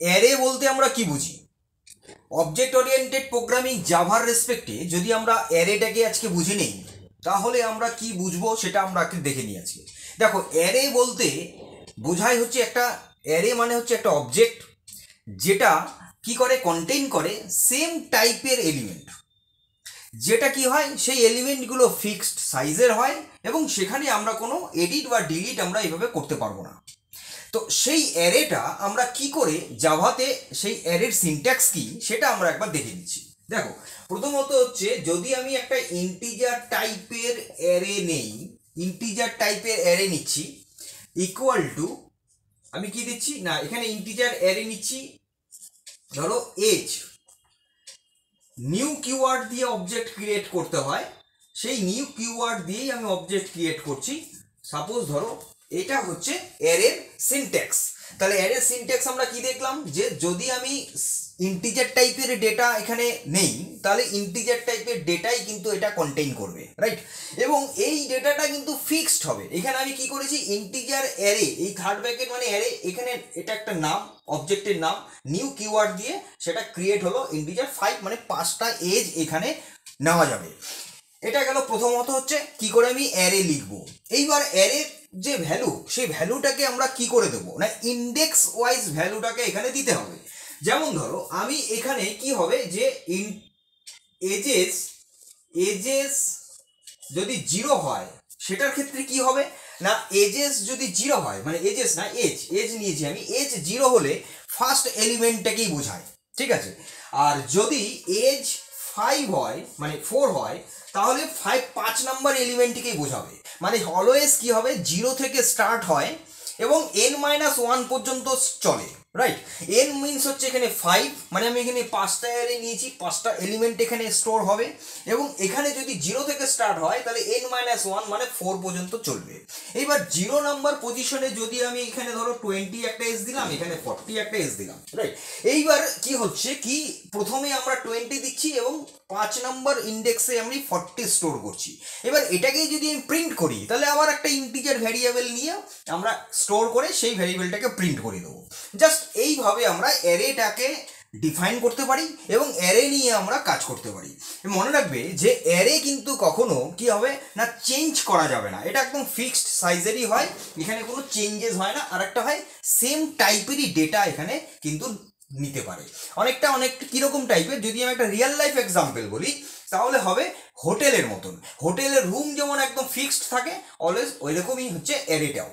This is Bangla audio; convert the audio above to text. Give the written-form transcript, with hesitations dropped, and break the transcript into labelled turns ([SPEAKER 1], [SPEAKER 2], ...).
[SPEAKER 1] অ্যারে বলতে আমরা কি বুঝি? অবজেক্ট ওরিয়েন্টেড প্রোগ্রামিং জাভার রেসপেক্টে যদি আমরা অ্যারেটাকে আজকে বুঝে নেই, তাহলে আমরা কি বুঝবো সেটা আমরা দেখে নিই আজকে। দেখো, অ্যারে বলতে বোঝায় হচ্ছে একটা, অ্যারে মানে হচ্ছে একটা অবজেক্ট যেটা কি করে, কন্টেইন করে সেম টাইপের এলিমেন্ট। যেটা কি হয়, সেই এলিমেন্টগুলো ফিক্সড সাইজের হয় এবং সেখানে আমরা কোনো এডিট বা ডিলিট আমরা এইভাবে করতে পারবো না। তো সেই অ্যারেটা আমরা কি করে জাভাতে, সেই অ্যারের সিনট্যাক্স কি সেটা আমরা একবার দেখে নিচ্ছি। দেখো, প্রথমত হচ্ছে যদি আমি একটা ইন্টিজার টাইপের অ্যারে নেই, ইন্টিজার টাইপের অ্যারে নিচ্ছি, ইকুয়াল টু আমি কি দিচ্ছি না, এখানে ইন্টিজার অ্যারে নিচ্ছি, ধরো এজ, নিউ কিওয়ার্ড দিয়ে অবজেক্ট ক্রিয়েট করতে হয়, সেই নিউ কিওয়ার্ড দিয়েই আমি অবজেক্ট ক্রিয়েট করছি। সাপোজ ধরো এটা হচ্ছে অ্যারের সিনট্যাক্স। তাহলে অ্যারের সিনট্যাক্স আমরা কি দেখলাম, যে যদি আমি ইন্টিজার টাইপের ডেটা এখানে নেই, তাহলে ইন্টিজার টাইপের ডেটাই কিন্তু এটা কন্টেইন করবে, রাইট? এবং এই ডেটাটা কিন্তু ফিক্সড হবে। এখানে আমি কি করেছি, ইন্টিজার অ্যারে, এই থার্ড ব্র্যাকেট মানে অ্যারে, এখানে এটা একটা নাম, অবজেক্টের নাম, নিউ কিওয়ার্ড দিয়ে সেটা ক্রিয়েট হলো ইন্টিজার 5, মানে 5টা এজ এখানে নেওয়া যাবে। এটা গেল প্রথমত হচ্ছে কি করে আমি অ্যারে লিখবো। এইবার অ্যারের যে ভ্যালু, সেই ভ্যালুটাকে আমরা কি করে দেবো না, ইন্ডেক্স ওয়াইজ ভ্যালুটাকে এখানে দিতে হবে। যেমন ধরো আমি এখানে কি হবে, যে এজেস, এজেস যদি 0 হয় সেটার ক্ষেত্রে কি হবে না, এজেস যদি 0 হয়, মানে এজেস না এজ, এজ নিয়েছি আমি, এজ 0 হলে ফার্স্ট এলিমেন্টটাকেই বোঝায়, ঠিক আছে? আর যদি এজ 5 হয়, মানে 4 হয়, তাহলে 5 নম্বর এলিমেন্টটিকেই বোঝাবে। মানে অলওয়েজ কি হবে, 0 থেকে স্টার্ট হয় এবং n-1 পর্যন্ত চলে, রাইট? n মিনস হচ্ছে এখানে 5, মানে আমি এখানে 5টা অ্যারে নিয়েছি, 5টা এলিমেন্ট এখানে স্টোর হবে এবং এখানে যদি 0 থেকে স্টার্ট হয় তাহলে n-1 মানে 4 পর্যন্ত চলবে। এইবার 0 নাম্বার পজিশনে যদি আমি এখানে ধরো 20 একটা এজ দিলাম, এখানে 40 একটা এজ দিলাম, রাইট? এইবার কি হচ্ছে কি, প্রথমে আমরা 20 দিচ্ছি এবং 5 নম্বর ইন্ডেক্সে আমি 40 স্টোর করছি। এবার এটাকেই যদি আমি প্রিন্ট করি, তাহলে আবার একটা ইন্টিজার ভ্যারিয়েবল নিয়ে আমরা স্টোর করে সেই ভ্যারিয়েবলটাকে প্রিন্ট করে দেবো। জাস্ট এইভাবে আমরা অ্যারেটাকে ডিফাইন করতে পারি এবং অ্যারে নিয়ে আমরা কাজ করতে পারি। মনে রাখবে যে অ্যারে কিন্তু কখনো কি হবে না, চেঞ্জ করা যাবে না, এটা একদম ফিক্সড সাইজেরই হয়, এখানে কোনো চেঞ্জেস হয় না। আর একটা হয় সেম টাইপেরই ডেটা এখানে কিন্তু নিতে পারে। অনেকটা কীরকম টাইপের, যদি আমি একটা রিয়েল লাইফ এক্সাম্পল বলি, তাহলে হবে হোটেলের মতন। হোটেলের রুম যেমন একদম ফিক্সড থাকে অলওয়েজ, ওই রকমই হচ্ছে অ্যারেটাও।